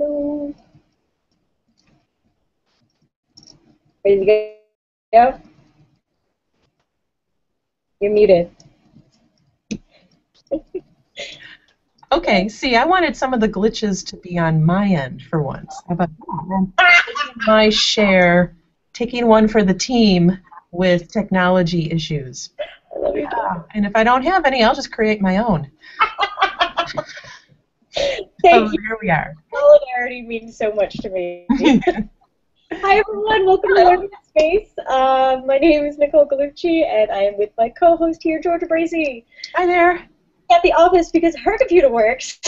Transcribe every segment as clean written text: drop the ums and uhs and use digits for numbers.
Ready to go? You're muted. Okay, see, I wanted some of the glitches to be on my end for once. How about my share, taking one for the team with technology issues. I love you. And if I don't have any, I'll just create my own. Thank you. Here we are. Solidarity means so much to me. Hi everyone, welcome to Learning Space. My name is Nicole Galucci, and I am with my co-host here, Georgia Bracy. Hi there. At the office because her computer works.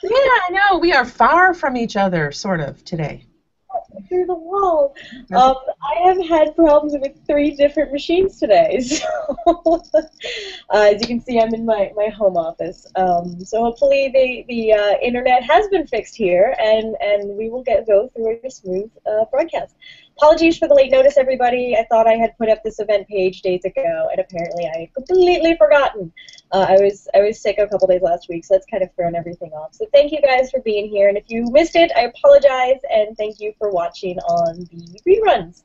Yeah, I know. We are far from each other, sort of, today. Through the wall. I have had problems with 3 different machines today. So, as you can see, I'm in my home office. So hopefully the internet has been fixed here, and we will go through a smooth broadcast. Apologies for the late notice, everybody. I thought I had put up this event page days ago, and apparently I had completely forgotten. I was sick a couple days last week, so that's kind of thrown everything off. So thank you guys for being here, and if you missed it, I apologize, and thank you for watching on the reruns.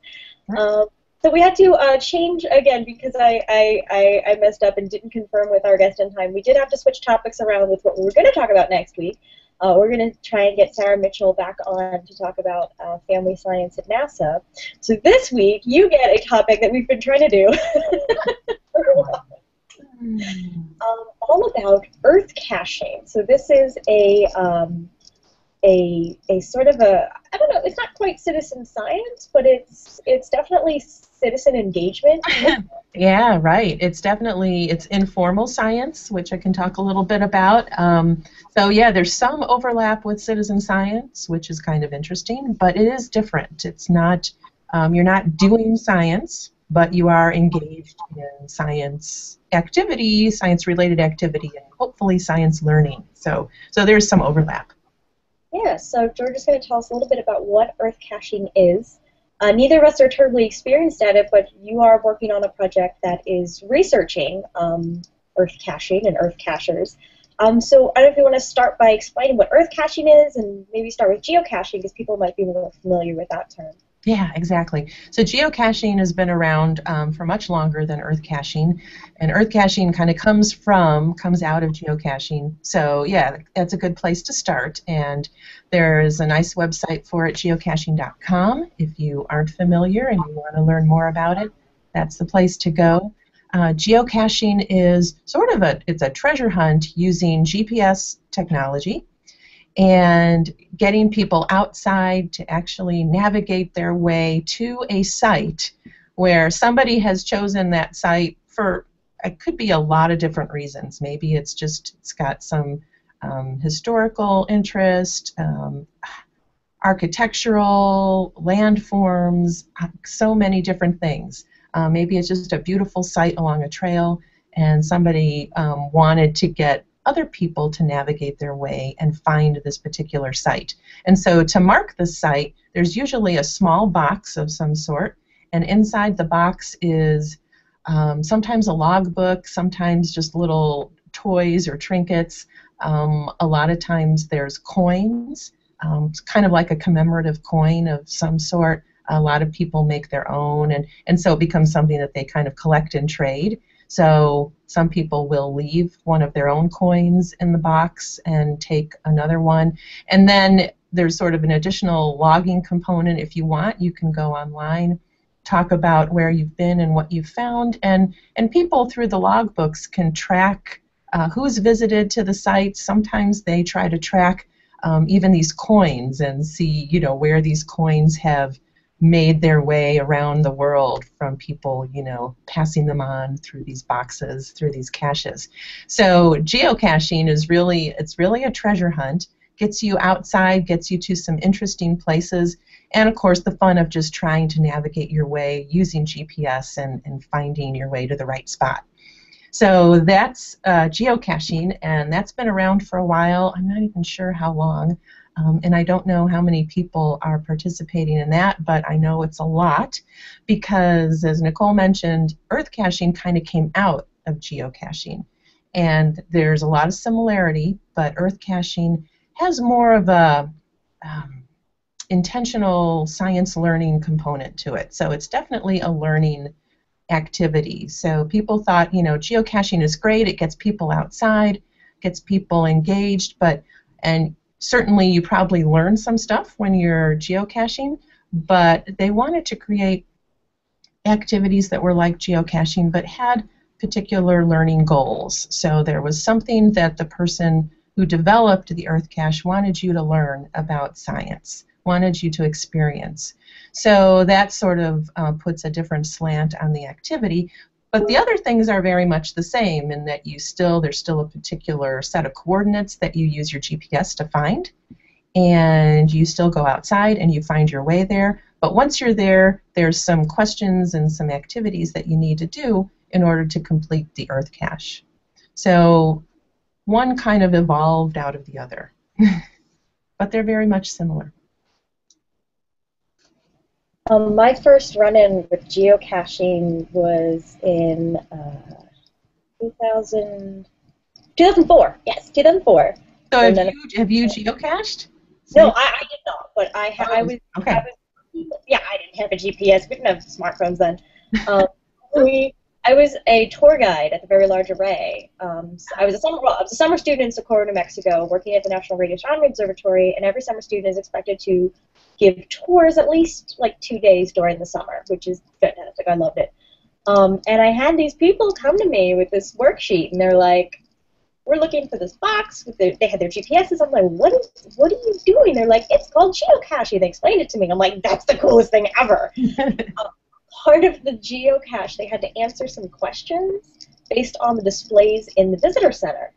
So we had to change again because I messed up and didn't confirm with our guest in time. We did have to switch topics around with what we were going to talk about next week. We're going to try and get Sarah Mitchell back on to talk about family science at NASA. So this week, you get a topic that we've been trying to do for a while. All about Earth caching. So this is a sort of a, I don't know, it's not quite citizen science, but it's definitely citizen engagement. Yeah, right. It's informal science, which I can talk a little bit about. So yeah, there's some overlap with citizen science, which is kind of interesting, but it is different. It's not, you're not doing science, but you are engaged in science activity, science-related activity, and hopefully science learning. So there's some overlap. Yeah, so George is going to tell us a little bit about what Earth caching is. Neither of us are terribly experienced at it, but you are working on a project that is researching Earth caching and Earth cachers. So I don't know if you want to start by explaining what Earth caching is, and maybe start with geocaching because people might be more familiar with that term. Yeah, exactly. So geocaching has been around for much longer than Earth caching, and Earth caching kind of comes out of geocaching. So yeah, that's a good place to start. And there's a nice website for it, geocaching.com. If you aren't familiar and you want to learn more about it, that's the place to go. Geocaching is it's a treasure hunt using GPS technology and getting people outside to actually navigate their way to a site where somebody has chosen that site for, it could be a lot of different reasons. Maybe it's got some historical interest, architectural, landforms, so many different things. Maybe it's just a beautiful site along a trail and somebody wanted to get other people to navigate their way and find this particular site. And so to mark the site, there's usually a small box of some sort, and inside the box is sometimes a logbook, sometimes just little toys or trinkets. A lot of times there's coins, it's kind of like a commemorative coin of some sort. A lot of people make their own, and so it becomes something that they kind of collect and trade. So some people will leave one of their own coins in the box and take another one. And then there's sort of an additional logging component. If you want, you can go online, talk about where you've been and what you've found. And people through the logbooks can track who's visited to the site. Sometimes they try to track even these coins and see, where these coins have made their way around the world from people, passing them on through these boxes, through these caches. So geocaching is really a treasure hunt. Gets you outside, gets you to some interesting places, and of course the fun of just trying to navigate your way using GPS and finding your way to the right spot. So that's geocaching, and that's been around for a while. I'm not even sure how long. And I don't know how many people are participating in that, but I know it's a lot because, as Nicole mentioned, Earth caching kind of came out of geocaching. And there's a lot of similarity, but Earth caching has more of a intentional science learning component to it. So it's definitely a learning activity. So people thought, geocaching is great. It gets people outside, gets people engaged, and certainly you probably learn some stuff when you're geocaching, but they wanted to create activities that were like geocaching but had particular learning goals. So there was something that the person who developed the Earth Cache wanted you to learn about science, wanted you to experience. So that sort of puts a different slant on the activity. But the other things are very much the same in that there's still a particular set of coordinates that you use your GPS to find, and you still go outside and you find your way there. But once you're there, there's some questions and some activities that you need to do in order to complete the Earth Cache. So one kind of evolved out of the other, but they're very much similar. My first run-in with geocaching was in 2004. Yes, 2004. So have you geocached? No, I did not, but I was. Okay. I didn't have a GPS. We didn't have smartphones then. I was a tour guide at the Very Large Array. So I was a summer student in Socorro, New Mexico, working at the National Radio Astronomy Observatory, and every summer student is expected to give tours at least like 2 days during the summer, which is fantastic. I loved it. And I had these people come to me with this worksheet, and they're like, "We're looking for this box." They had their GPSs. I'm like, what are you doing? They're like, "It's called geocaching." They explained it to me. I'm like, that's the coolest thing ever. Part of the geocache, they had to answer some questions based on the displays in the visitor center.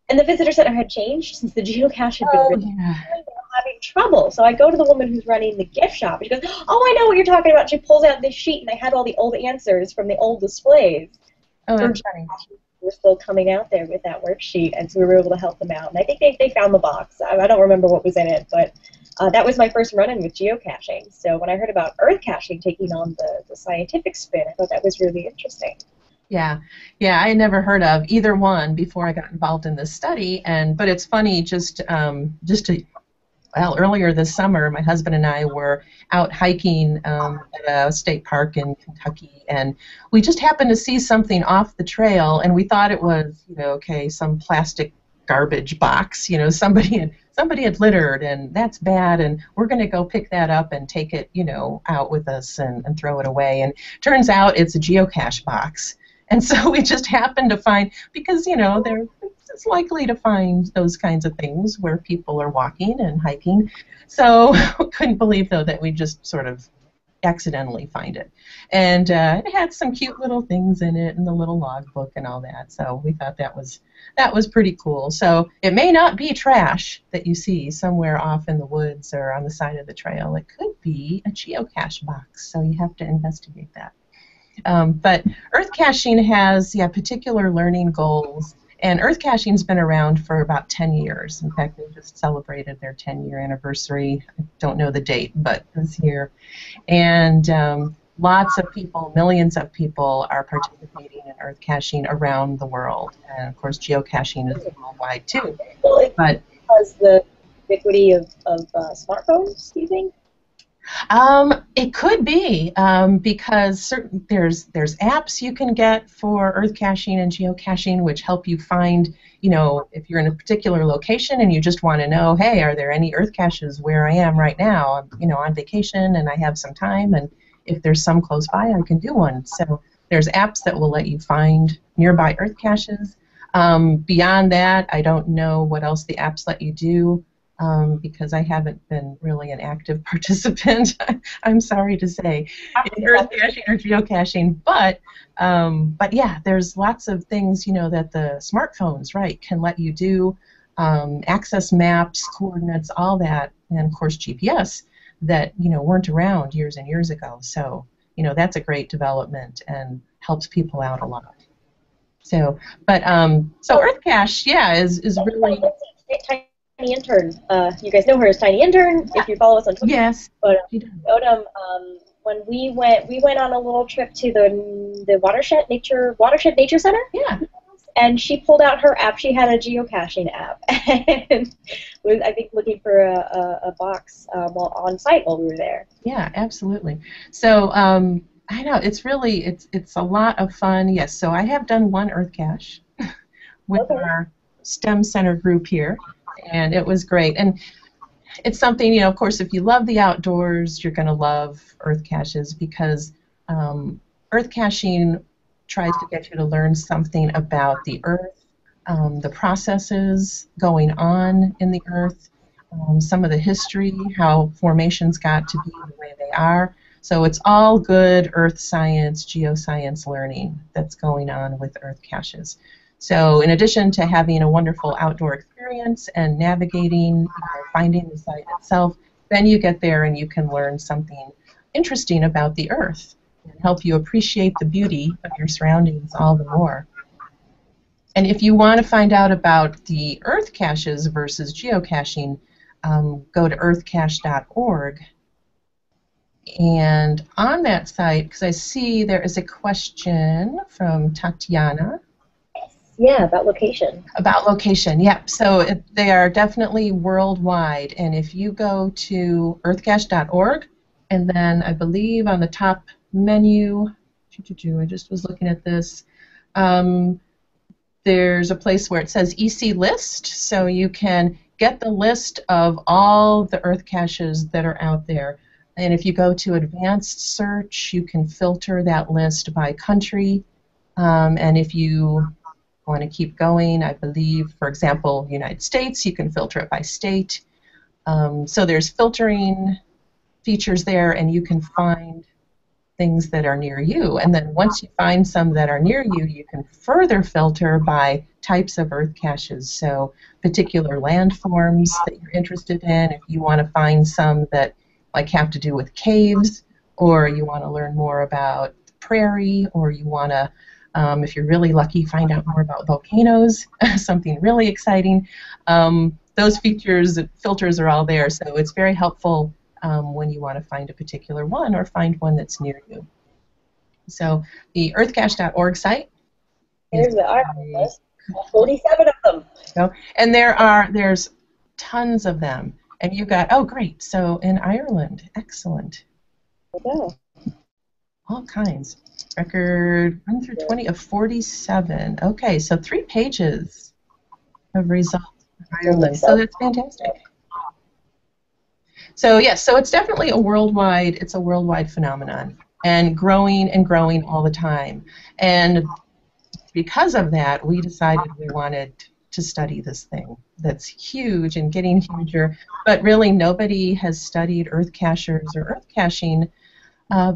And the visitor center had changed since the geocache had been written. Yeah. They were having trouble. So I go to the woman who's running the gift shop, and she goes, "Oh, I know what you're talking about." She pulls out this sheet, and they had all the old answers from the old displays. Oh, that's funny. We're still coming out there with that worksheet, and so we were able to help them out. And I think they found the box. I don't remember what was in it, but that was my first run-in with geocaching. So when I heard about Earthcaching taking on the scientific spin, I thought that was really interesting. Yeah, I had never heard of either one before I got involved in this study, but it's funny earlier this summer, my husband and I were out hiking at a state park in Kentucky, and we just happened to see something off the trail, and we thought it was, some plastic garbage box, somebody had littered, and that's bad, and we're going to go pick that up and take it, out with us and throw it away. And turns out it's a geocache box. And so we just happened to find, because, it's likely to find those kinds of things where people are walking and hiking. So couldn't believe, though, that we just sort of accidentally find it. And it had some cute little things in it and the little logbook and all that. So we thought that was pretty cool. So it may not be trash that you see somewhere off in the woods or on the side of the trail. It could be a geocache box. So you have to investigate that. But Earthcaching has particular learning goals, and Earthcaching's been around for about 10 years. In fact, they just celebrated their 10-year anniversary. I don't know the date, but this year. And lots of people, millions of people, are participating in Earthcaching around the world. And of course, geocaching is worldwide too. But because the ubiquity of smartphones, do you think? It could be because there's apps you can get for Earthcaching and geocaching, which help you find, if you're in a particular location and you just want to know, hey, are there any Earthcaches where I am right now? I'm, on vacation and I have some time, and if there's some close by, I can do one. So there's apps that will let you find nearby Earthcaches. Beyond that, I don't know what else the apps let you do. Because I haven't been really an active participant, I'm sorry to say, in Earthcaching or geocaching. But yeah, there's lots of things, that the smartphones, can let you do, access maps, coordinates, all that, and of course GPS that, weren't around years and years ago. So, that's a great development and helps people out a lot. So, so Earthcache, is really... Tiny Intern. You guys know her as Tiny Intern if you follow us on Twitter. Yes. But Odom, when we went on a little trip to the Watershed Nature Center. Yeah. and she pulled out her app. She had a geocaching app, and was, I think, looking for a box while on site while we were there. Yeah, absolutely. So I know it's a lot of fun. Yes, so I have done one Earth cache with Okay. our STEM Center group here, and it was great. And it's something, of course, if you love the outdoors, you're going to love Earth caches because Earth caching tries to get you to learn something about the Earth, the processes going on in the Earth, some of the history, how formations got to be the way they are. So it's all good Earth science, geoscience learning that's going on with Earth caches. So in addition to having a wonderful outdoor experience and navigating, finding the site itself, then you get there and you can learn something interesting about the Earth and help you appreciate the beauty of your surroundings all the more. And if you want to find out about the Earth caches versus geocaching, go to earthcache.org. And on that site, because I see there is a question from Tatiana. Yeah, about location. About location, yep. So they are definitely worldwide. And if you go to earthcache.org, and then I believe on the top menu, I just was looking at this, there's a place where it says EC List, so you can get the list of all the Earth caches that are out there. And if you go to Advanced Search, you can filter that list by country. And if you want to keep going, I believe, for example, United States, you can filter it by state. So there's filtering features there, and you can find things that are near you. And then once you find some that are near you, you can further filter by types of Earth caches. So particular landforms that you're interested in, if you want to find some that like have to do with caves, or you want to learn more about the prairie, or you want to, if you're really lucky, find out more about volcanoes, something really exciting. Those features, filters are all there, so it's very helpful when you want to find a particular one or find one that's near you. So the earthcache.org site There's the article list. 47 of them. And there's tons of them. And you've got, oh great, so in Ireland, excellent. Okay. All kinds. Record 1 through 20 of 47. Okay, so 3 pages of results in Ireland. So that's fantastic. So yes, so it's definitely a worldwide phenomenon, and growing all the time. And because of that, we decided we wanted to study this thing that's huge and getting huger, but really nobody has studied Earth cachers or Earth caching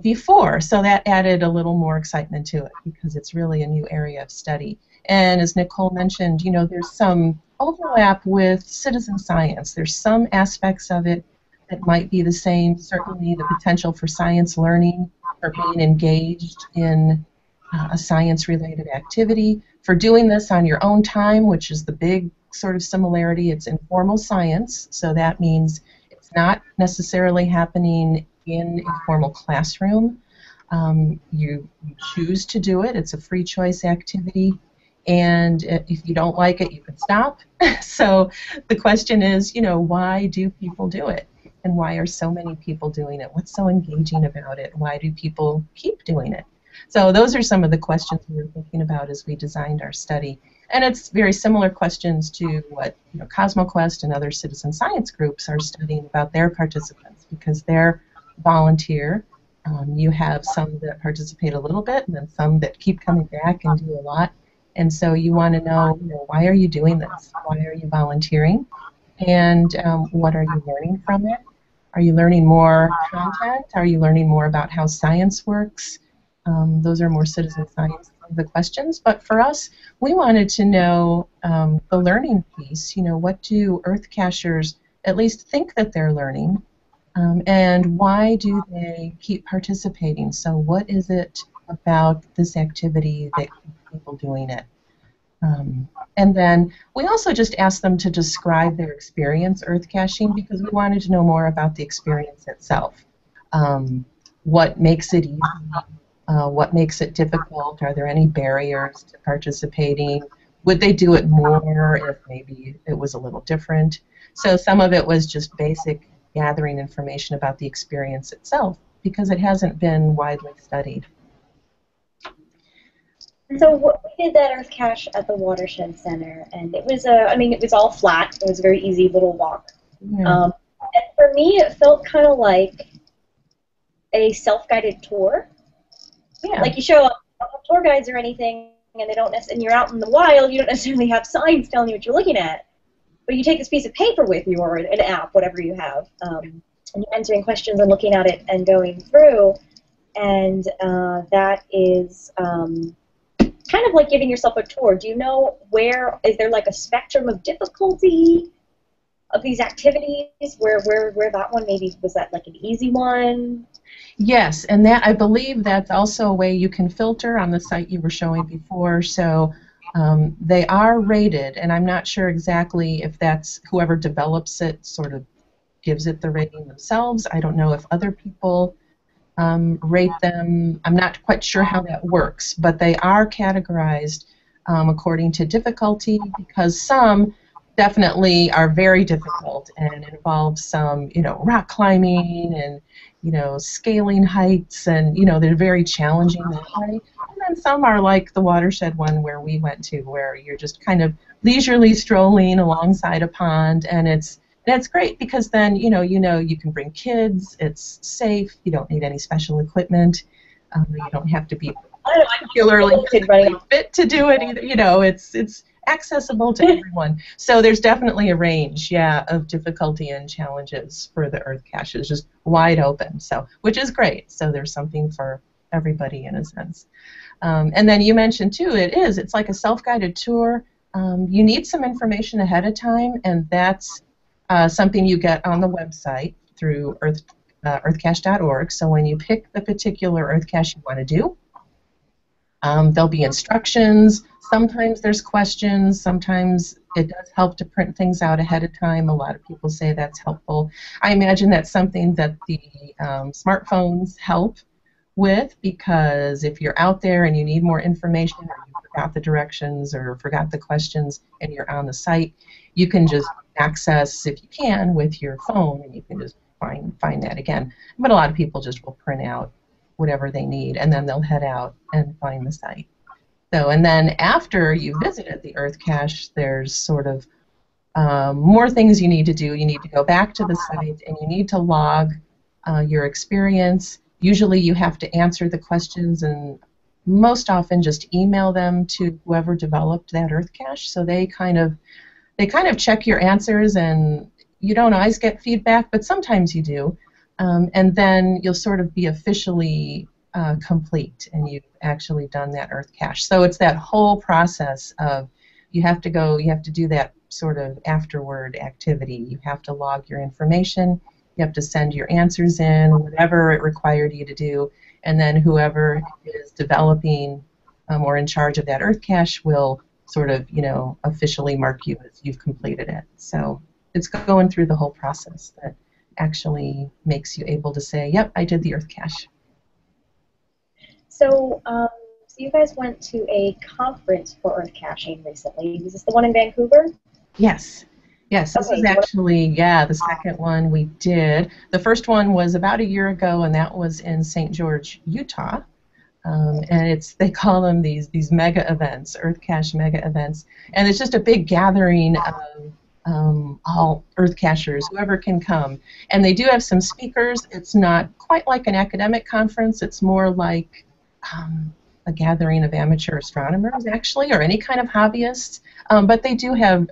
before, so that added a little more excitement to it because it's really a new area of study. And as Nicole mentioned, there's some overlap with citizen science. There's some aspects of it that might be the same, certainly the potential for science learning, for being engaged in a science-related activity, for doing this on your own time, which is the big sort of similarity. It's informal science, so that means it's not necessarily happening in a formal classroom. You choose to do it. It's a free choice activity, and if you don't like it, you can stop. So the question is, why do people do it? And why are so many people doing it? What's so engaging about it? Why do people keep doing it? So those are some of the questions we were thinking about as we designed our study. And it's very similar questions to what CosmoQuest and other citizen science groups are studying about their participants, because they're volunteer. You have some that participate a little bit, and then some that keep coming back and do a lot. And so you want to know, why are you doing this? Why are you volunteering? And what are you learning from it? Are you learning more content? Are you learning more about how science works? Those are more citizen science the questions. But for us, we wanted to know the learning piece. What do Earth cachers at least think that they're learning? And why do they keep participating? So what is it about this activity that keeps people doing it? And then we also just asked them to describe their experience Earth caching, because we wanted to know more about the experience itself. What makes it easy? What makes it difficult? Are there any barriers to participating? Would they do it more if maybe it was a little different? So some of it was just basic gathering information about the experience itself because it hasn't been widely studied. So we did that Earth Cache at the Watershed Center, and it was I mean, it was all flat. It was a very easy little walk. Yeah. And for me, it felt kind of like a self-guided tour. Yeah. Like you show up, you don't have tour guides or anything, and they don't and you're out in the wild. You don't necessarily have signs telling you what you're looking at, but you take this piece of paper with you or an app, whatever you have, and you're answering questions and looking at it and going through, and that is. Kind of like giving yourself a tour. Do you know is there like a spectrum of difficulty of these activities? Where that one maybe was that like an easy one? Yes, and that I believe that's also a way you can filter on the site you were showing before. So they are rated, and I'm not sure exactly if that's whoever develops it sort of gives it the rating themselves. I don't know if other people rate them. I'm not quite sure how that works, but they are categorized according to difficulty because some definitely are very difficult and involve some, rock climbing and, scaling heights and, they're very challenging that way. And then some are like the Watershed one where we went to, where you're just kind of leisurely strolling alongside a pond, and it's great because then you can bring kids. It's safe. You don't need any special equipment. You don't have to be particularly fit to do it either. It's accessible to everyone. So there's definitely a range, of difficulty and challenges for the Earth caches, just wide open. So which is great. So there's something for everybody in a sense. And then you mentioned too, it's like a self-guided tour. You need some information ahead of time, and that's something you get on the website through earthcache.org. So when you pick the particular Earth cache you want to do, there'll be instructions. Sometimes there's questions. Sometimes it does help to print things out ahead of time. A lot of people say that's helpful. I imagine that's something that the smartphones help with, because if you're out there and you need more information, or you forgot the directions or forgot the questions and you're on the site, you can just access, if you can, with your phone, and you can just find that again. But a lot of people just will print out whatever they need, and then they'll head out and find the site. So, and then after you visited the Earth cache, there's sort of more things you need to do. You need to go back to the site, and you need to log your experience. Usually you have to answer the questions, and most often just email them to whoever developed that Earth cache. So they kind of check your answers, and you don't always get feedback, but sometimes you do. And then you'll sort of be officially complete, and you've actually done that Earth cache. So it's that whole process of you have to do that sort of afterward activity. You have to log your information. You have to send your answers in, whatever it required you to do, and then whoever is developing or in charge of that Earth cache will sort of, officially mark you as you've completed it. So it's going through the whole process that actually makes you able to say, yep, I did the Earth cache. So, so you guys went to a conference for Earth caching recently. Was this the one in Vancouver? Yes. Yes, this is actually, the second one we did. The first one was about a year ago, and that was in St. George, Utah. And they call them these mega events, Earth cache mega events. And it's just a big gathering of all Earth cachers, whoever can come. And they do have some speakers. It's not quite like an academic conference. It's more like a gathering of amateur astronomers, actually, or any kind of hobbyists. But they do have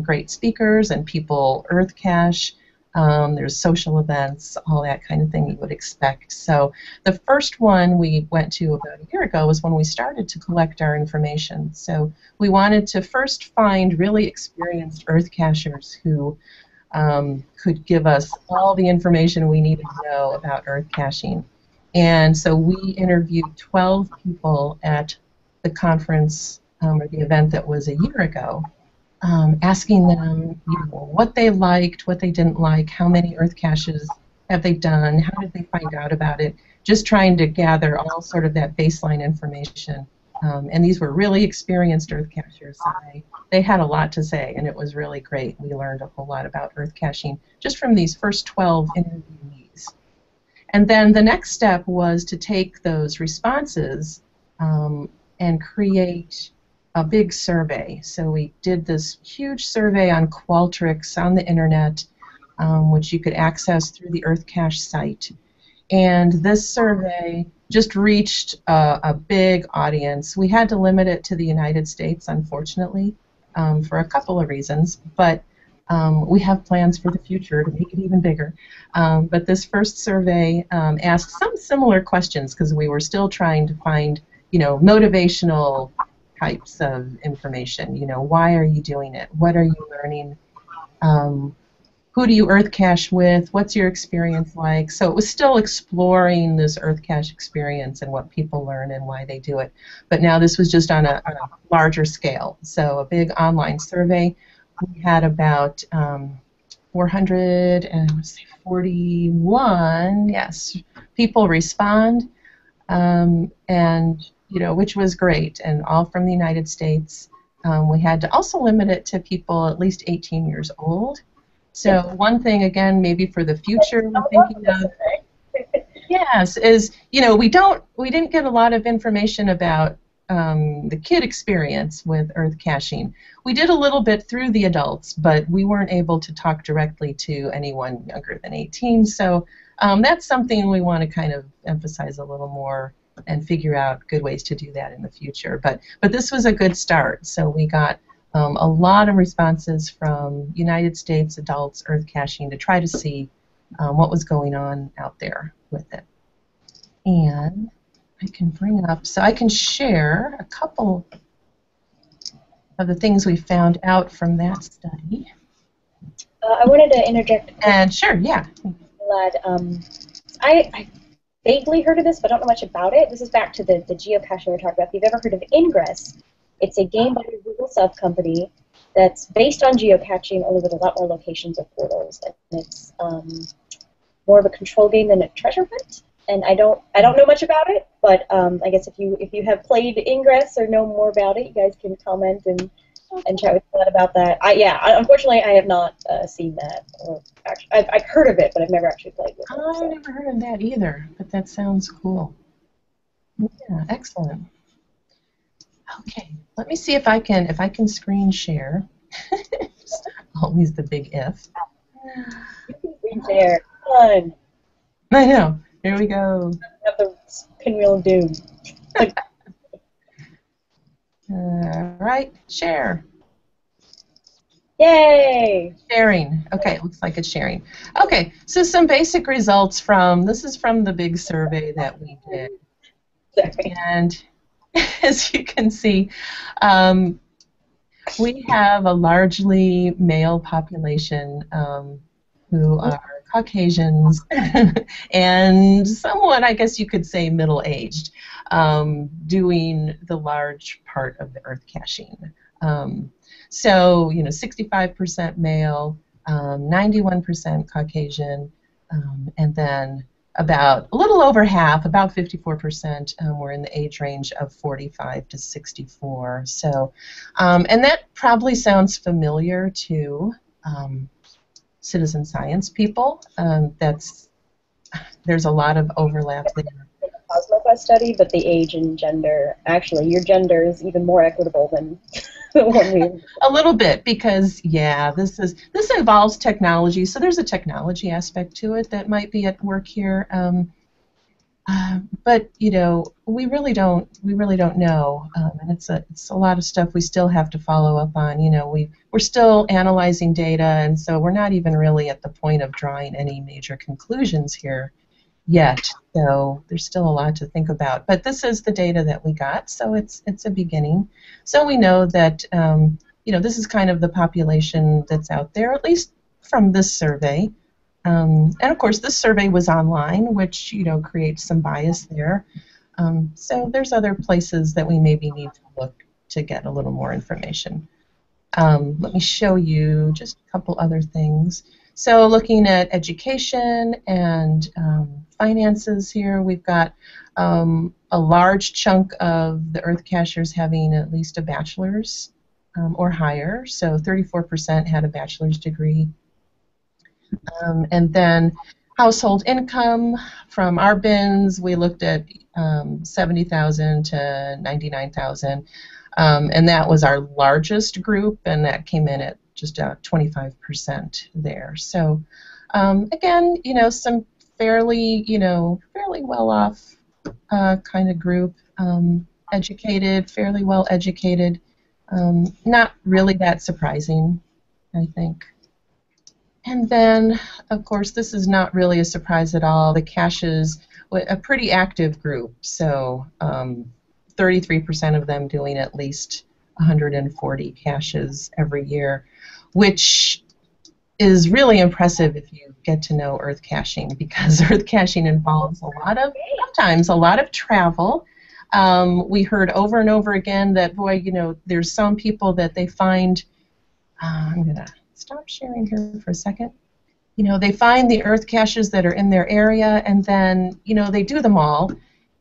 great speakers and people Earth cache. There's social events, all that kind of thing you would expect. So the first one we went to about a year ago was when we started to collect our information. So we wanted to first find really experienced Earth cachers who could give us all the information we needed to know about Earth caching. And so we interviewed 12 people at the conference or the event that was a year ago, asking them what they liked, what they didn't like, how many Earth caches have they done, how did they find out about it, just trying to gather all sort of that baseline information And these were really experienced earth cachers. So they had a lot to say, and it was really great. We learned a whole lot about earth caching just from these first 12 interviewees. And then the next step was to take those responses and create a big survey. So we did this huge survey on Qualtrics on the internet, which you could access through the Earthcache site. And this survey just reached a big audience. We had to limit it to the United States, unfortunately, for a couple of reasons, but we have plans for the future to make it even bigger. But this first survey asked some similar questions because we were still trying to find, motivational types of information. Why are you doing it? What are you learning? Who do you earth cache with? What's your experience like? So it was still exploring this earth cache experience and what people learn and why they do it. But now this was just on a larger scale. So a big online survey. We had about 441, people respond, and which was great, and all from the United States. We had to also limit it to people at least 18 years old. So one thing, again, maybe for the future, we're thinking of, is we didn't get a lot of information about the kid experience with earth caching. We did a little bit through the adults, but we weren't able to talk directly to anyone younger than 18. So that's something we want to kind of emphasize a little more and figure out good ways to do that in the future. But this was a good start. So we got a lot of responses from United States adults earth caching to try to see what was going on out there with it. And I can bring up, so I can share a couple of the things we found out from that study. I wanted to interject. And sure, yeah. Glad. I vaguely heard of this, but I don't know much about it. This is back to the geocaching we were talking about. If you've ever heard of Ingress, it's a game by the Google sub-company that's based on geocaching, only with a lot more locations or portals. And it's more of a control game than a treasure hunt. And I don't know much about it, but I guess if you have played Ingress or know more about it, you guys can comment and chat with me about that. Unfortunately, I have not seen that. Or actually, I've heard of it, but I've never actually played with it. I've never heard of that either, but that sounds cool. Yeah, excellent. Okay, let me see if I can screen share. Always the big if. You can screen share. Fun. I know. Here we go. Have the pinwheel of doom. All right, share. Yay! Sharing. Okay, it looks like it's sharing. Okay, so some basic results this is from the big survey that we did. Sorry. And as you can see, we have a largely male population who are Caucasians and somewhat, I guess you could say, middle-aged, doing the large part of the earth caching. So, 65% male, 91% Caucasian, and then about a little over half, about 54%, were in the age range of 45 to 64. So, and that probably sounds familiar to citizen science people. There's a lot of overlap there. The Cosmoquest study, but the age and gender, actually, your gender is even more equitable than the one we. A little bit, because this involves technology, so there's a technology aspect to it that might be at work here. But we really don't know, and it's a lot of stuff we still have to follow up on. We're still analyzing data, and so we're not even really at the point of drawing any major conclusions here yet. So there's still a lot to think about. But this is the data that we got, so it's a beginning. So we know that this is kind of the population that's out there, at least from this survey. And of course, this survey was online, which creates some bias there. So there's other places that we maybe need to look to get a little more information. Let me show you just a couple other things. So looking at education and finances here, we've got a large chunk of the earth cachers having at least a bachelor's or higher, so 34% had a bachelor's degree. And then household income from our bins, we looked at 70,000 to 99,000, and that was our largest group, and that came in at just 25% there. So again, some fairly, fairly well-off kind of group, educated, fairly well educated. Not really that surprising, I think. And then, of course, this is not really a surprise at all. The caches, a pretty active group, so 33% of them doing at least 140 caches every year, which is really impressive if you get to know earth caching, because earth caching involves sometimes a lot of travel. We heard over and over again that, boy, there's some people that they find, I'm going to stop sharing here for a second. They find the earth caches that are in their area, and then, they do them all,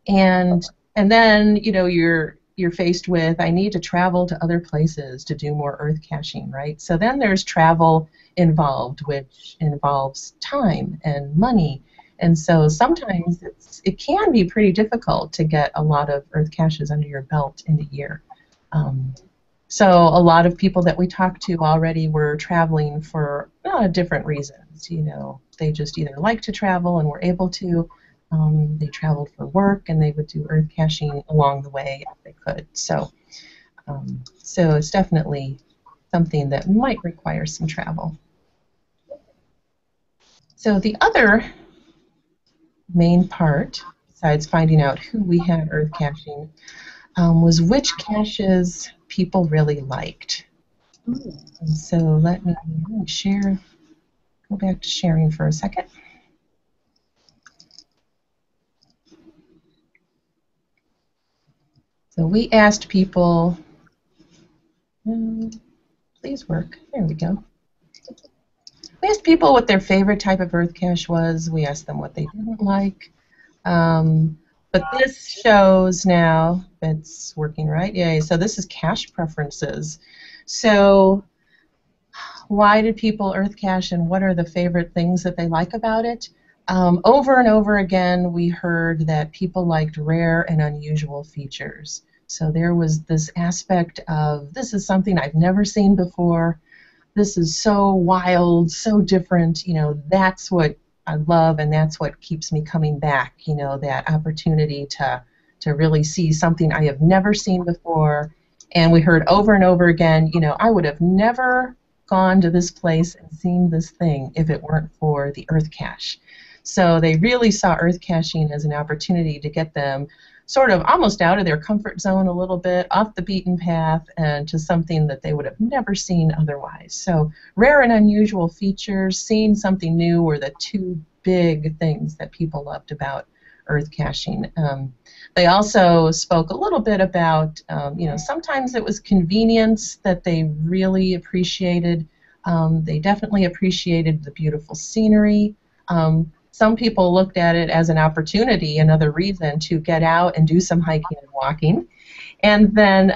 and then, you're faced with, I need to travel to other places to do more earth caching, right? So then there's travel involved, which involves time and money, and so sometimes it can be pretty difficult to get a lot of earth caches under your belt in a year. So a lot of people that we talked to already were traveling for different reasons. They just either like to travel and were able to. They traveled for work, and they would do earth caching along the way if they could. So it's definitely something that might require some travel. So the other main part, besides finding out who we had earth caching, was which caches people really liked. And so let me share, go back to sharing for a second. So we asked people, please work, there we go. We asked people what their favorite type of earth cache was. We asked them what they didn't like. But this shows now, it's working right, yay. So this is cache preferences. So why did people earth cache, and what are the favorite things that they like about it? Over and over again, we heard that people liked rare and unusual features. So there was this aspect of, this is something I've never seen before. This is so wild, so different. That's what I love, and that's what keeps me coming back, that opportunity to really see something I have never seen before. And we heard over and over again, I would have never gone to this place and seen this thing if it weren't for the earth cache. So they really saw earth caching as an opportunity to get them sort of almost out of their comfort zone a little bit, off the beaten path, and to something that they would have never seen otherwise. So rare and unusual features, seeing something new, were the two big things that people loved about earth caching. They also spoke a little bit about, sometimes it was convenience that they really appreciated. They definitely appreciated the beautiful scenery. Some people looked at it as an opportunity, another reason to get out and do some hiking and walking. And then,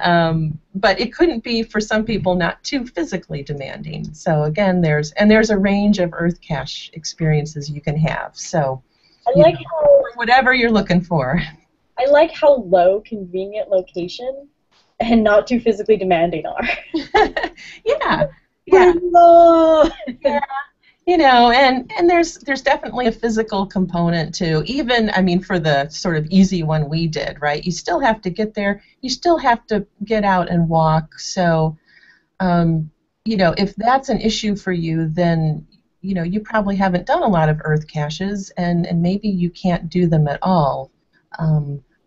but it couldn't be, for some people, not too physically demanding. So again, there's a range of earth cache experiences you can have. So I like how whatever you're looking for. I like how low convenient location and not too physically demanding are. Yeah. Yeah. And there's definitely a physical component to, even, for the sort of easy one we did, right? You still have to get there. You still have to get out and walk. So, if that's an issue for you, then, you probably haven't done a lot of earth caches, and maybe you can't do them at all.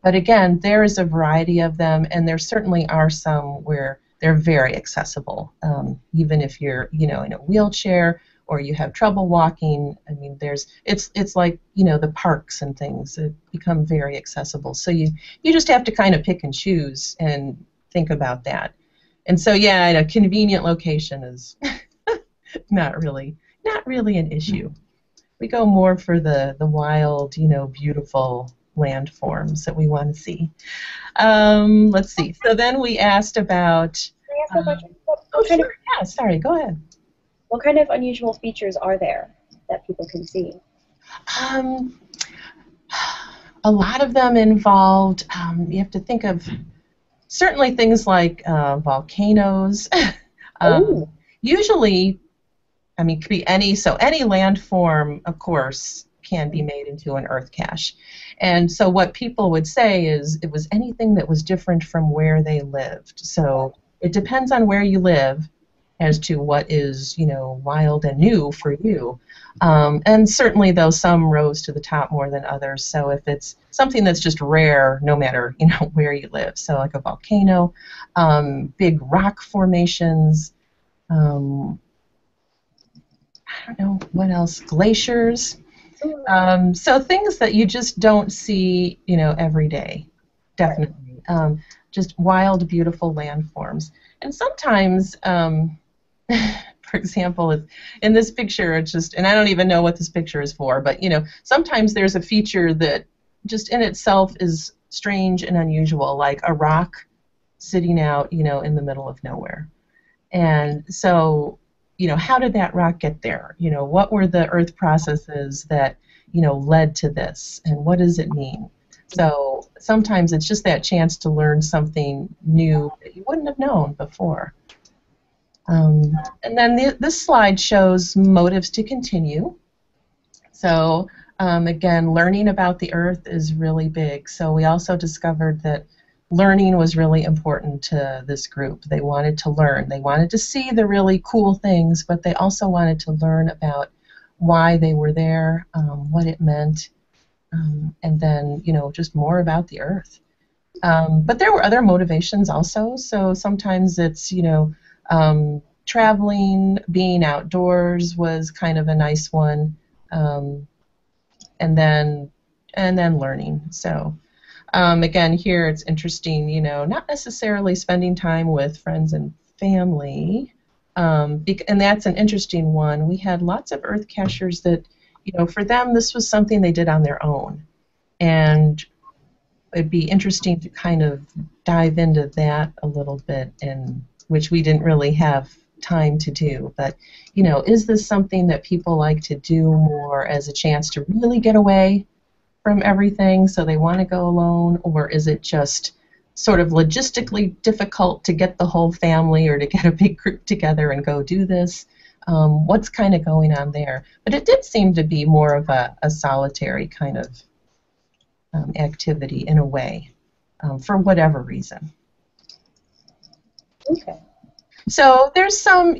But again, there is a variety of them, and there certainly are some where they're very accessible. Even if you're, in a wheelchair, or you have trouble walking, it's like, the parks and things that become very accessible. So you just have to kind of pick and choose and think about that. And so, yeah, a convenient location is not really an issue. We go more for the wild, beautiful, landforms that we want to see. Let's see. So then we asked about. Can I ask a question? Sure. Yeah. Sorry. Go ahead. What kind of unusual features are there that people can see? A lot of them involved. You have to think of certainly things like volcanoes. Usually, I mean, it could be any landform, of course, can be made into an earth cache. And so what people would say is it was anything that was different from where they lived. So it depends on where you live as to what is, wild and new for you. And certainly, though, some rose to the top more than others. So if it's something that's just rare, no matter, where you live, so like a volcano, big rock formations, I don't know, what else, glaciers. So things that you just don't see, every day, definitely. Just wild, beautiful landforms. And sometimes, for example, in this picture, it's just, and I don't even know what this picture is for, but, sometimes there's a feature that just in itself is strange and unusual, like a rock sitting out, in the middle of nowhere. And so, how did that rock get there? What were the earth processes that, led to this, and what does it mean? So sometimes it's just that chance to learn something new that you wouldn't have known before. And then this slide shows motives to continue. So again, learning about the earth is really big. So we also discovered that learning was really important to this group. They wanted to learn. They wanted to see the really cool things, but they also wanted to learn about why they were there, what it meant, and then, just more about the earth. But there were other motivations also. So sometimes it's, traveling, being outdoors was kind of a nice one, and then learning. So again, here it's interesting, not necessarily spending time with friends and family, and that's an interesting one. We had lots of earth cachers that, for them this was something they did on their own, and it'd be interesting to kind of dive into that a little bit, and which we didn't really have time to do. But, is this something that people like to do more as a chance to really get away from everything, so they want to go alone, or is it just sort of logistically difficult to get the whole family or to get a big group together and go do this? What's kind of going on there? But it did seem to be more of a solitary kind of activity in a way, for whatever reason. Okay. So there's some,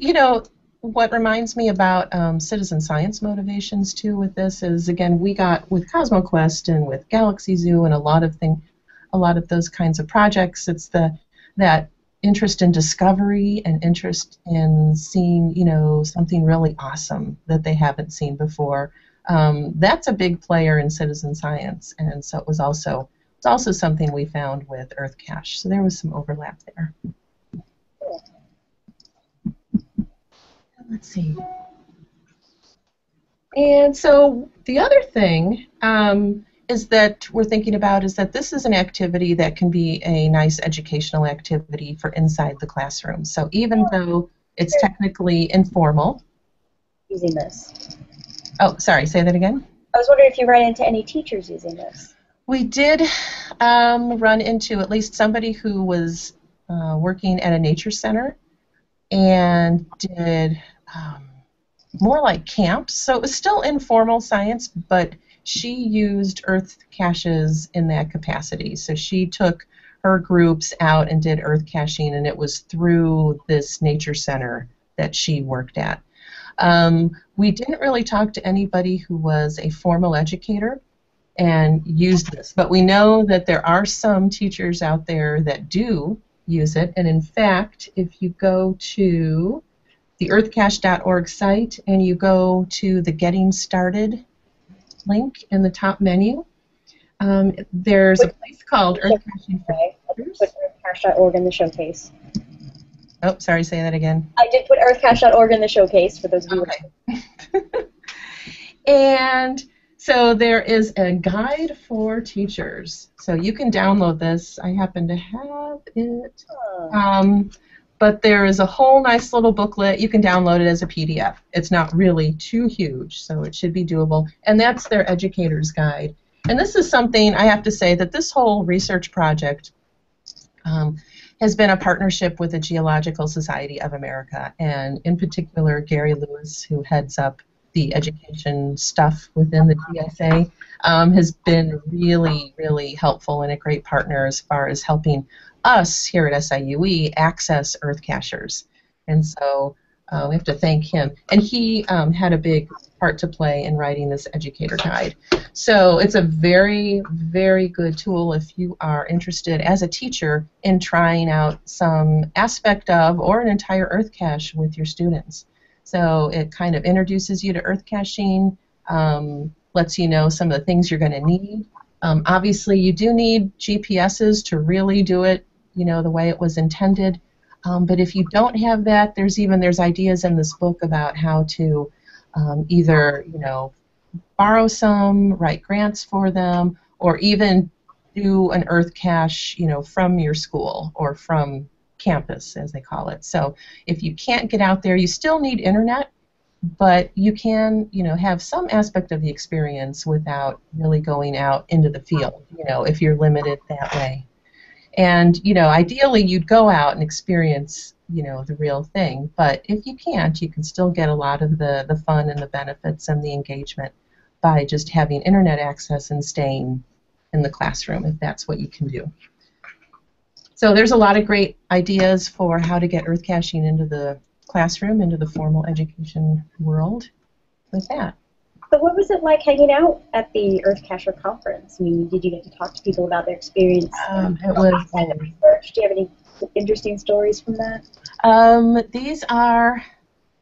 what reminds me about citizen science motivations too with this is, again, we got with CosmoQuest and with Galaxy Zoo and a lot of those kinds of projects, it's that interest in discovery and interest in seeing, something really awesome that they haven't seen before. That's a big player in citizen science, and so it's also something we found with Earthcache. So there was some overlap there. Let's see. And so the other thing is that we're thinking about is that this is an activity that can be a nice educational activity for inside the classroom. So even though it's technically informal. Using this. Oh, sorry, say that again? I was wondering if you ran into any teachers using this. We did run into at least somebody who was working at a nature center and did more like camps. So it was still informal science, but she used earth caches in that capacity. So she took her groups out and did earth caching, and it was through this nature center that she worked at. We didn't really talk to anybody who was a formal educator and used this, but we know that there are some teachers out there that do use it, and in fact, if you go to the earthcache.org site and you go to the Getting Started link in the top menu, there's a place called Earthcaching for Teachers. Put earthcache.org in the showcase. Oh, sorry, say that again. I did put earthcache.org in the showcase for those of you. Okay. And So there is a guide for teachers. So you can download this. I happen to have it. But there is a whole nice little booklet. You can download it as a PDF. It's not really too huge, so it should be doable. And that's their educator's guide. And this is something I have to say that this whole research project has been a partnership with the Geological Society of America, and in particular Gary Lewis, who heads up the education stuff within the GSA, has been really, really helpful and a great partner as far as helping us here at SIUE access Earthcachers. And so we have to thank him. And he had a big part to play in writing this educator guide. So it's a very, very good tool if you are interested as a teacher in trying out some aspect of or an entire Earth cache with your students. So it kind of introduces you to Earth caching, lets you know some of the things you're going to need. Obviously, you do need GPSs to really do it, you know, the way it was intended. But if you don't have that, there's ideas in this book about how to either, you know, borrow some, write grants for them, or even do an Earth cache, you know, from your school or from campus, as they call it. So if you can't get out there, you still need internet, but you can, you know, have some aspect of the experience without really going out into the field, you know, if you're limited that way. And, you know, ideally you'd go out and experience, you know, the real thing, but if you can't, you can still get a lot of the fun and the benefits and the engagement by just having internet access and staying in the classroom, if that's what you can do. So there's a lot of great ideas for how to get Earth caching into the classroom, into the formal education world with that. So what was it like hanging out at the Earthcacher conference? I mean, did you get to talk to people about their experience? It was research? Do you have any interesting stories from that? These are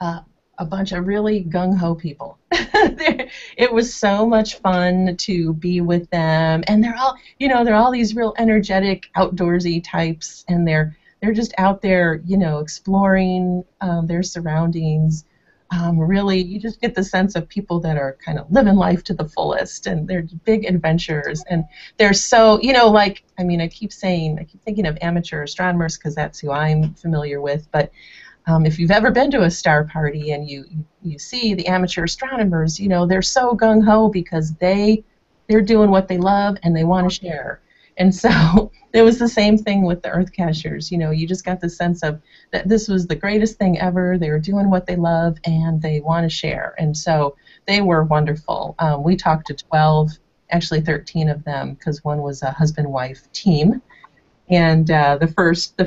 a bunch of really gung-ho people. It was so much fun to be with them, and they're all, you know, they're all these real energetic, outdoorsy types, and they're just out there, you know, exploring their surroundings. Really, you just get the sense of people that are kind of living life to the fullest, and they're big adventurers, and they're so, you know, like, I mean, I keep thinking of amateur astronomers because that's who I'm familiar with, but if you've ever been to a star party and you see the amateur astronomers, you know, they're so gung-ho because they're doing what they love and they want to share. And so it was the same thing with the Earth cachers. You know, you just got the sense of that this was the greatest thing ever. They were doing what they love and they want to share. And so they were wonderful. We talked to 12, actually 13 of them, because one was a husband-wife team. And the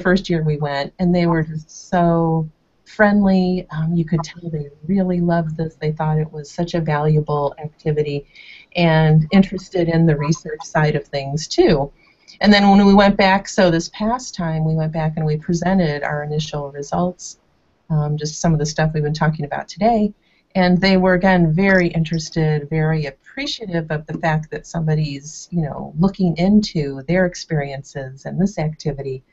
first year we went, and they were just so friendly. You could tell they really loved this. They thought it was such a valuable activity and interested in the research side of things too. And then when we went back, so this past time we went back and we presented our initial results, just some of the stuff we've been talking about today, and they were again very interested, very appreciative of the fact that somebody's, you know, looking into their experiences and this activity.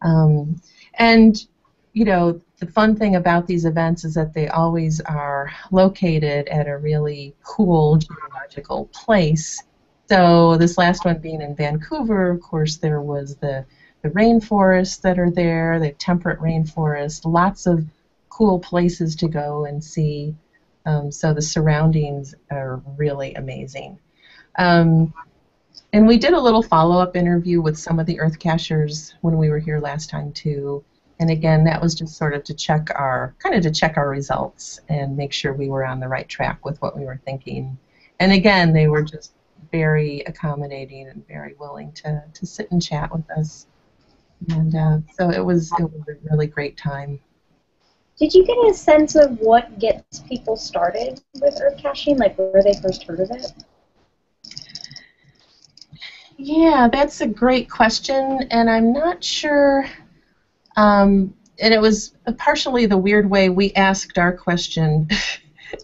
And you know, the fun thing about these events is that they always are located at a really cool geological place. So this last one being in Vancouver, of course, there was the rainforests that are there, the temperate rainforest, lots of cool places to go and see. So the surroundings are really amazing. And we did a little follow-up interview with some of the Earth cachers when we were here last time too. And again, that was just sort of to check our results and make sure we were on the right track with what we were thinking. And again, they were just very accommodating and very willing to sit and chat with us. And so it was a really great time. Did you get a sense of what gets people started with Earth caching, like where they first heard of it? Yeah, that's a great question, and I'm not sure. And it was partially the weird way we asked our question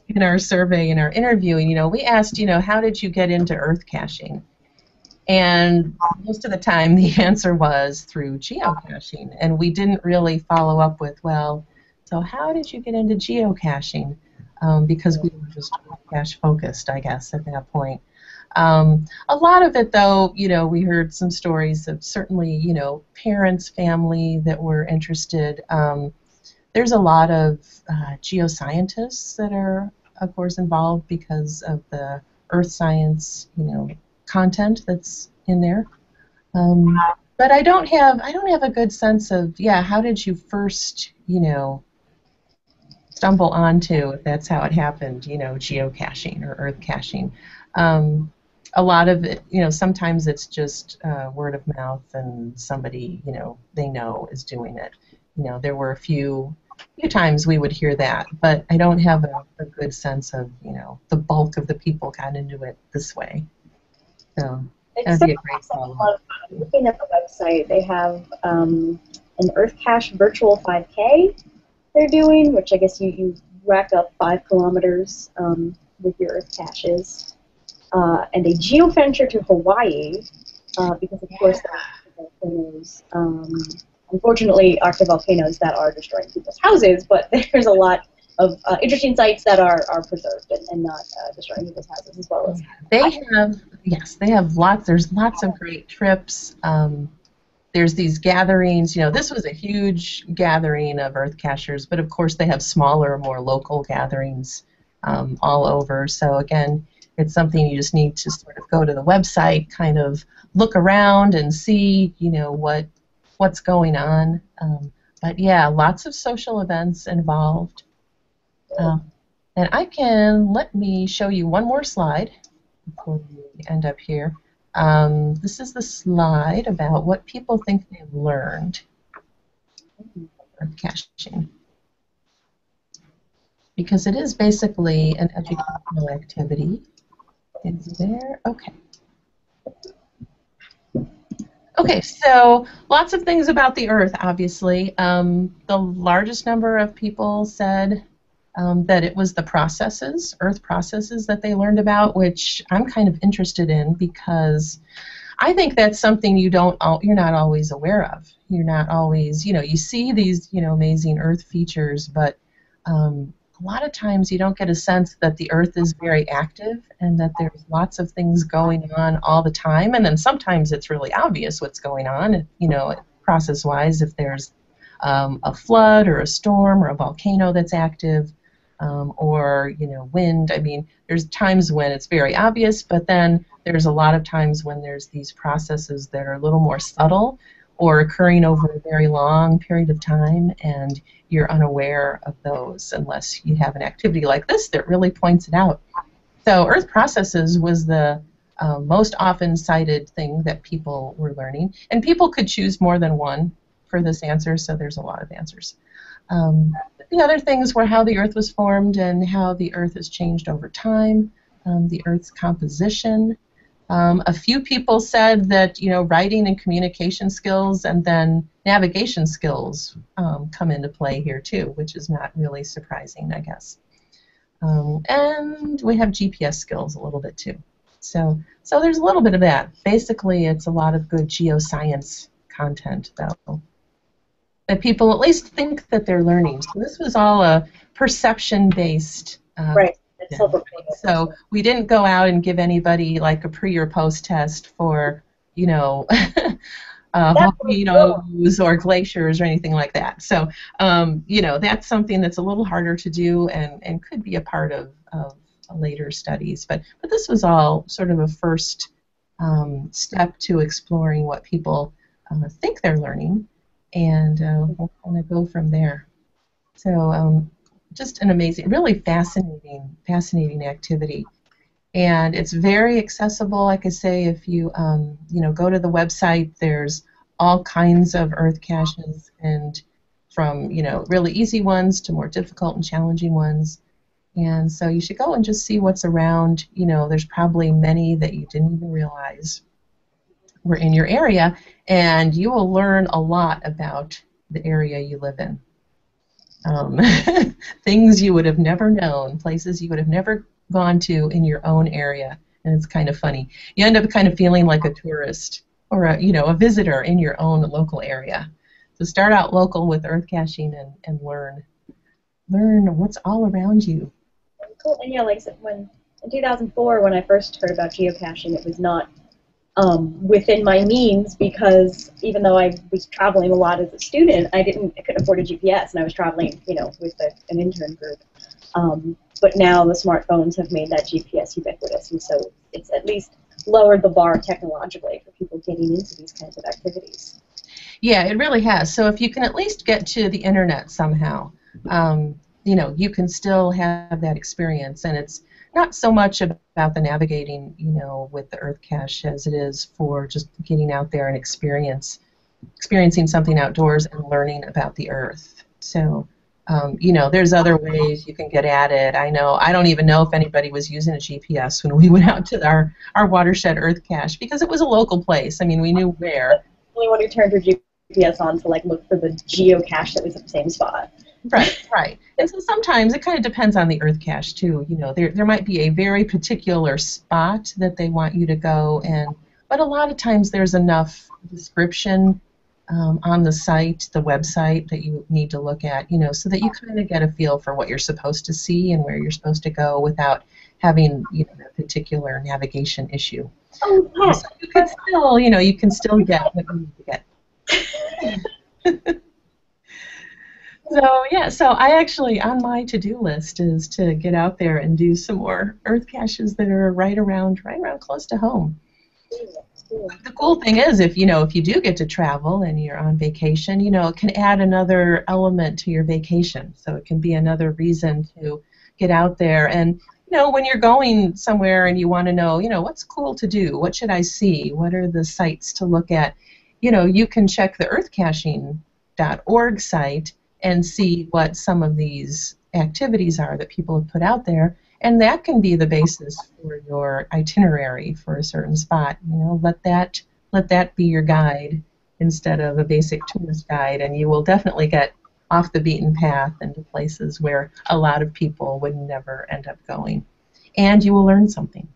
in our survey, in our interview. You know, we asked, you know, how did you get into Earth caching? And most of the time the answer was through geocaching, and we didn't really follow up with, well, so how did you get into geocaching? because we were just cash focused, I guess, at that point. A lot of it, though, we heard some stories of certainly, parents, family that were interested. There's a lot of geoscientists that are, of course, involved because of the earth science, content that's in there. But I don't have a good sense of, yeah, how did you first, stumble onto, if that's how it happened, geocaching or earth caching. Um, a lot of it, sometimes it's just word of mouth and somebody, they know is doing it. There were a few times we would hear that, but I don't have a good sense of, the bulk of the people got into it this way. So It's that'd so be a great awesome. follow-up. Looking at the website, they have an Earthcache virtual 5K they're doing, which I guess you rack up 5 kilometers with your Earth caches, and a geoventure to Hawaii, because of course there are volcanoes. Unfortunately, active volcanoes that are destroying people's houses, but there's a lot of interesting sites that are preserved and not destroying people's houses as well as. They have lots. There's lots of great trips. There's these gatherings. This was a huge gathering of earth cachers, but of course they have smaller, more local gatherings all over. So again, it's something you just need to sort of go to the website, kind of look around and see, what's going on. But yeah, lots of social events involved. And let me show you one more slide before we end up here. This is the slide about what people think they've learned of caching. Because it is basically an educational activity. Is there? Okay. Okay, so lots of things about the Earth, obviously. The largest number of people said that it was the processes, Earth processes that they learned about, which I'm kind of interested in because I think that's something you're not always aware of. You're not always, you see these, amazing Earth features, but a lot of times you don't get a sense that the Earth is very active and that there's lots of things going on all the time. And then sometimes it's really obvious what's going on, process-wise, if there's a flood or a storm or a volcano that's active. Or wind. I mean, there's times when it's very obvious, but then there's a lot of times when there's these processes that are a little more subtle or occurring over a very long period of time, and you're unaware of those unless you have an activity like this that really points it out. So Earth processes was the most often cited thing that people were learning, and people could choose more than one for this answer, so there's a lot of answers. The other things were how the Earth was formed and how the Earth has changed over time, the Earth's composition. A few people said that writing and communication skills and then navigation skills come into play here too, which is not really surprising, I guess. And we have GPS skills a little bit too. So there's a little bit of that. Basically, it's a lot of good geoscience content, though, that people at least think that they're learning. So this was all a perception-based. Right. So we didn't go out and give anybody like a pre or post test for, volcanoes or glaciers or anything like that. So, that's something that's a little harder to do and could be a part of later studies. But this was all sort of a first step to exploring what people think they're learning. And we'll kind of go from there. So just an amazing, really fascinating activity. And it's very accessible. Like I say, if you go to the website, there's all kinds of Earth caches, and from really easy ones to more difficult and challenging ones. And so you should go and just see what's around. There's probably many that you didn't even realize were in your area, and you will learn a lot about the area you live in. Things you would have never known, places you would have never gone to in your own area, and it's kind of funny. You end up kind of feeling like a tourist or a visitor in your own local area. So start out local with earth caching and learn what's all around you. Cool. And yeah, like I said, when in 2004, when I first heard about geocaching, it was not within my means because even though I was traveling a lot as a student, I couldn't afford a GPS, and I was traveling, with an intern group. But now the smartphones have made that GPS ubiquitous, and so it's at least lowered the bar technologically for people getting into these kinds of activities. Yeah, it really has. So if you can at least get to the internet somehow, you can still have that experience, and it's not so much about the navigating, with the Earth Cache as it is for just getting out there and experiencing something outdoors and learning about the Earth. So, there's other ways you can get at it. I don't even know if anybody was using a GPS when we went out to our watershed Earth Cache because it was a local place. I mean, we knew where. The only one who turned her GPS on to look for the geocache that was at the same spot. Right. And so sometimes it kind of depends on the Earth Cache too. There might be a very particular spot that they want you to go, but a lot of times there's enough description on the website that you need to look at, so that you kind of get a feel for what you're supposed to see and where you're supposed to go without having a particular navigation issue. Oh, yeah. So you can still get what you need to get. So I actually, on my to-do list is to get out there and do some more Earth caches that are right around close to home. The cool thing is, if you do get to travel and you're on vacation, it can add another element to your vacation. So it can be another reason to get out there. And when you're going somewhere and you want to know, what's cool to do, what should I see, what are the sites to look at, you can check the earthcaching.org site and see what some of these activities are that people have put out there, and that can be the basis for your itinerary for a certain spot. Let that be your guide instead of a basic tourist guide, and you will definitely get off the beaten path into places where a lot of people would never end up going, and you will learn something.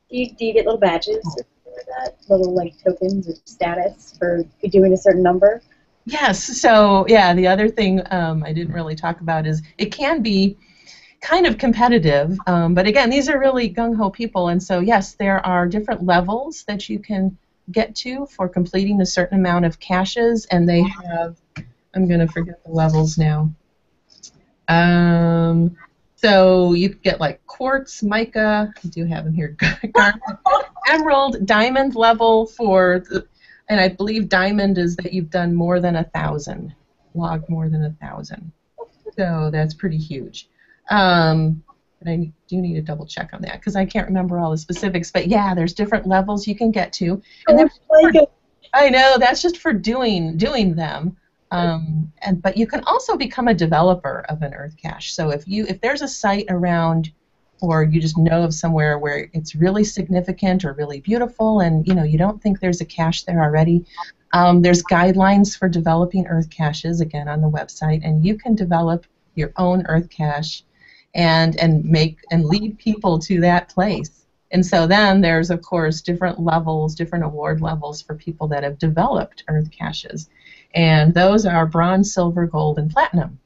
Do you get little badges or something like that? Little tokens or status for doing a certain number? Yes. So yeah, the other thing I didn't really talk about is it can be kind of competitive, but again, these are really gung-ho people, and so yes, there are different levels that you can get to for completing a certain amount of caches, and they have, I'm going to forget the levels now. So you get quartz, mica, I do have them here, emerald, diamond level and I believe diamond is that you've done more than 1,000, logged more than 1,000. So that's pretty huge. But I do need to double check on that because I can't remember all the specifics. But yeah, there's different levels you can get to. And I know that's just for doing them. But you can also become a developer of an Earth cache. So if there's a site around, or you just know of somewhere where it's really significant or really beautiful, and you don't think there's a cache there already, there's guidelines for developing Earth caches again on the website, and you can develop your own Earth cache and lead people to that place. And so then there's of course different levels, different award levels for people that have developed Earth caches, and those are bronze, silver, gold, and platinum.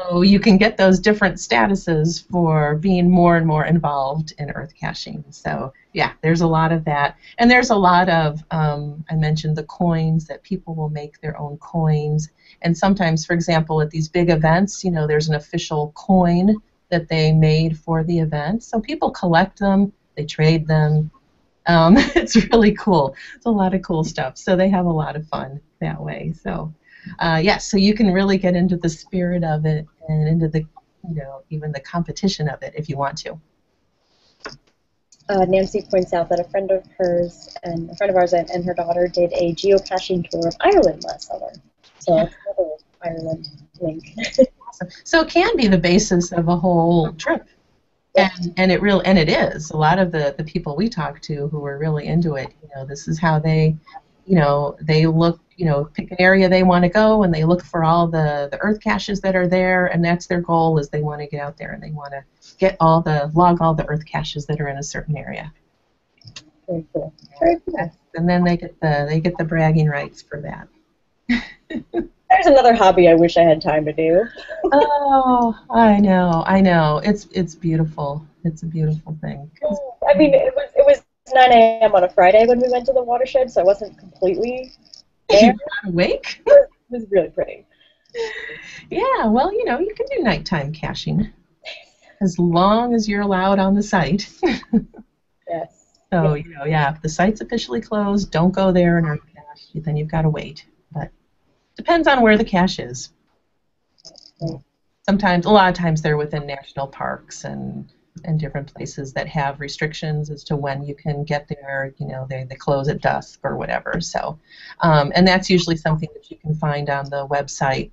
So you can get those different statuses for being more and more involved in Earth caching. So yeah, there's a lot of that. And there's a lot of, I mentioned the coins, that people will make their own coins. And sometimes, for example, at these big events, there's an official coin that they made for the event. So people collect them, they trade them. It's really cool. It's a lot of cool stuff. So they have a lot of fun that way. So so you can really get into the spirit of it and into the, even the competition of it if you want to. Nancy points out that a friend of hers and a friend of ours and her daughter did a geocaching tour of Ireland last summer. So that's another Ireland link. So it can be the basis of a whole trip. And it is. A lot of the people we talk to who are really into it, this is how they look, pick an area they want to go, and they look for all the Earth caches that are there, and that's their goal, is they want to get out there and they want to log all the Earth caches that are in a certain area. Very cool. Very cool. And then they get the bragging rights for that. There's another hobby I wish I had time to do. Oh, I know. It's beautiful. It's a beautiful thing. I mean, it was 9 a.m. on a Friday when we went to the watershed, so I wasn't completely You there. were not awake? It was really pretty. Yeah, well, you can do nighttime caching as long as you're allowed on the site. Yes. So, Yeah. yeah, if the site's officially closed, don't go there and earth cache. Then you've got to wait. But depends on where the cache is. Sometimes, a lot of times, they're within national parks and different places that have restrictions as to when you can get there. They close at dusk or whatever. So, and that's usually something that you can find on the website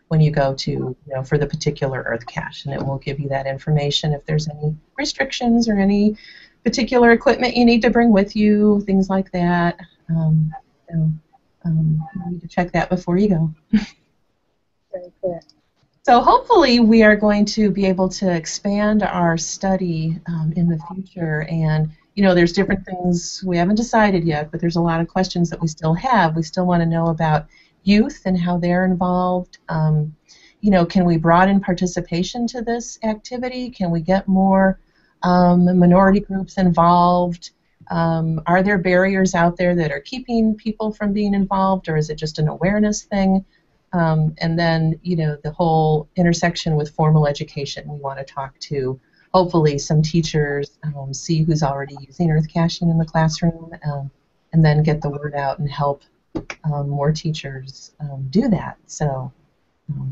when you go to, for the particular earth cache, and it will give you that information if there's any restrictions or any particular equipment you need to bring with you, things like that. You need to check that before you go. Very clear. So hopefully we are going to be able to expand our study in the future. And, there's different things we haven't decided yet, but there's a lot of questions that we still have. We still want to know about youth and how they're involved. Can we broaden participation to this activity? Can we get more minority groups involved? Are there barriers out there that are keeping people from being involved, or is it just an awareness thing? And then, the whole intersection with formal education. We want to talk to, hopefully, some teachers, see who's already using earth caching in the classroom, and then get the word out and help more teachers do that. So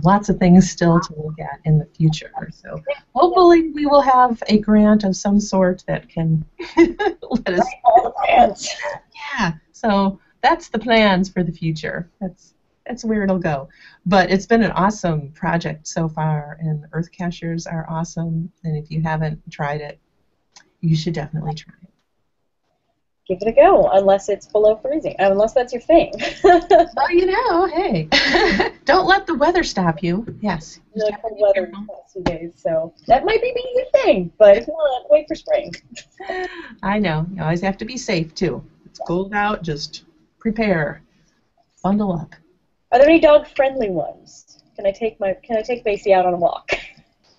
lots of things still to look at in the future. So hopefully we will have a grant of some sort that can let us. All the plans. Yeah, so that's the plans for the future. That's where it'll go. But it's been an awesome project so far, and earth cachers are awesome. And if you haven't tried it, you should definitely try it. Give it a go, unless it's below freezing. Unless that's your thing. Well, hey, don't let the weather stop you. Yes. Really cold weather the past few days, so that might be your thing. But if not, wait for spring. I know. You always have to be safe too. It's cold out. Just prepare. Bundle up. Are there any dog-friendly ones? Can I take Macy out on a walk?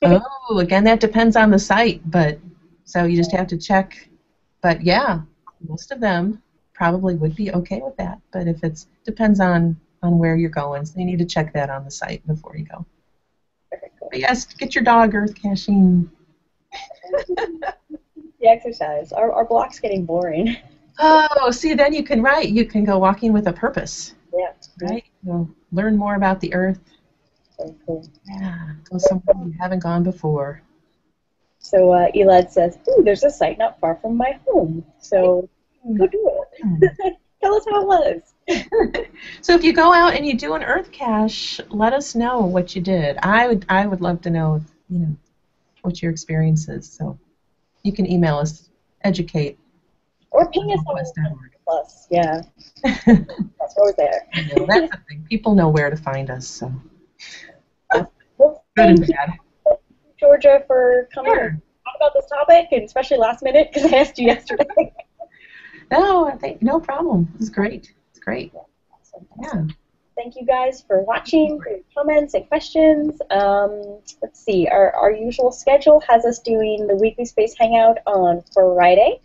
Oh, again, that depends on the site, but so you just have to check. But yeah, most of them probably would be okay with that. But if it depends on where you're going, so you need to check that on the site before you go. Okay, cool. But yes, get your dog earth caching. The exercise. Our block's getting boring. Oh, see, then you can go walking with a purpose. Yeah. Right? You'll learn more about the earth. Very cool. Yeah, go somewhere you haven't gone before. So Elad says, "Ooh, there's a site not far from my home. So go do it. Tell us how it was." So if you go out and you do an earth cache, let us know what you did. I would love to know, what your experience is. So you can email us, educate. Or ping us on Plus. Yeah. That's where we're there. That's the thing. People know where to find us. So Well, good and thank you, bad. Georgia, for coming Sure. and talk about this topic, and especially last minute because I asked you yesterday. No, no problem. It's great. It's great. Awesome. Yeah. Thank you guys for watching, for your comments and questions. Let's see, our usual schedule has us doing the weekly space hangout on Friday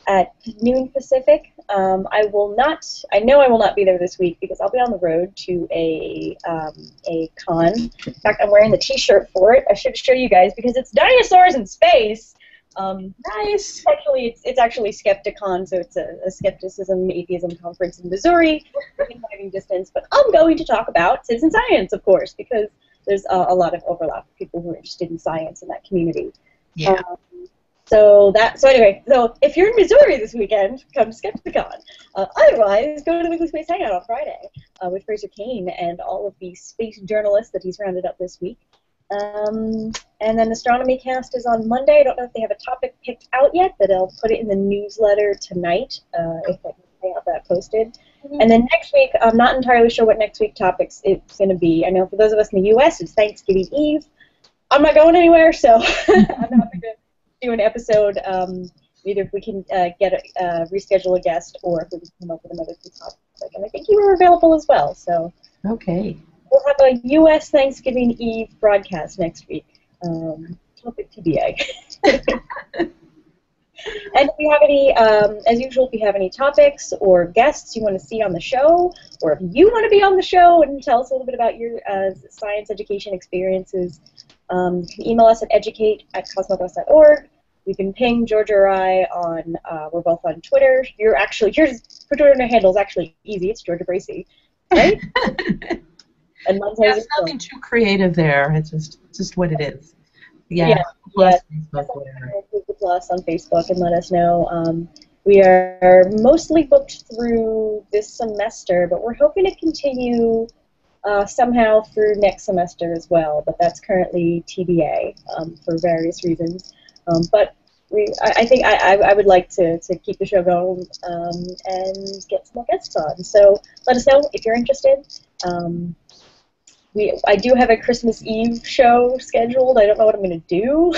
at noon Pacific. I know I will not be there this week because I'll be on the road to a con. In fact, I'm wearing the t-shirt for it. I should show you guys because it's dinosaurs in space. Nice. It's actually Skepticon, so it's a skepticism, atheism conference in Missouri within driving distance. But I'm going to talk about citizen science, of course, because there's a lot of overlap of people who are interested in science in that community. Yeah. So anyway, if you're in Missouri this weekend, come to Skepticon. Otherwise, go to the Weekly Space Hangout on Friday with Fraser Kane and all of the space journalists that he's rounded up this week. And then Astronomy Cast is on Monday. I don't know if they have a topic picked out yet, but I'll put it in the newsletter tonight if I can have that posted. And then next week, I'm not entirely sure what next week topics it's going to be. I know for those of us in the U.S., it's Thanksgiving Eve. I'm not going anywhere, so I'm happy to do an episode. Either if we can reschedule a guest, or if we can come up with another topic. And I think you were available as well, so Okay. We'll have a U.S. Thanksgiving Eve broadcast next week. Topic TBA. And if you have any, as usual, if you have any topics or guests you want to see on the show, or if you want to be on the show and tell us a little bit about your science education experiences, you can email us at educate@cosmos.org. You can ping Georgia or I on, we're both on Twitter. Your Twitter handle is actually easy. It's Georgia Bracey, right? And mine's Yeah, it's nothing too creative there. It's just what it is. Yeah. Plus Facebook, whatever. Google Plus on Facebook and let us know. We are mostly booked through this semester, but we're hoping to continue somehow through next semester as well. But that's currently TBA for various reasons. But I think I would like to keep the show going and get some more guests on. So let us know if you're interested. I do have a Christmas Eve show scheduled. I don't know what I'm going to do.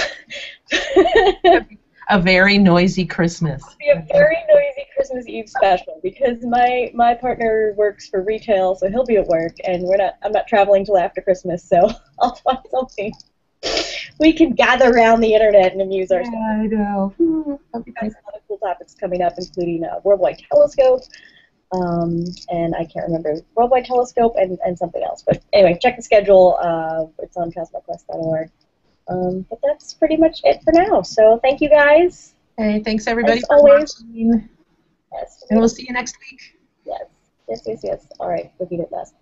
A very noisy Christmas. It'll be a very noisy Christmas Eve special because my partner works for retail, so he'll be at work, and I'm not traveling till after Christmas, so I'll find something we can gather around the internet and amuse ourselves. Yeah, I know. We've got some other cool topics coming up, including a worldwide telescope. And I can't remember, Worldwide Telescope and something else. But anyway, check the schedule. It's on cosmoquest.org. But that's pretty much it for now. So thank you guys. Hey, thanks everybody As for always. watching. Yes. And we'll see you next week. Yes. Yes. All right. We'll get it last.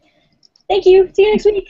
Thank you. See you next week.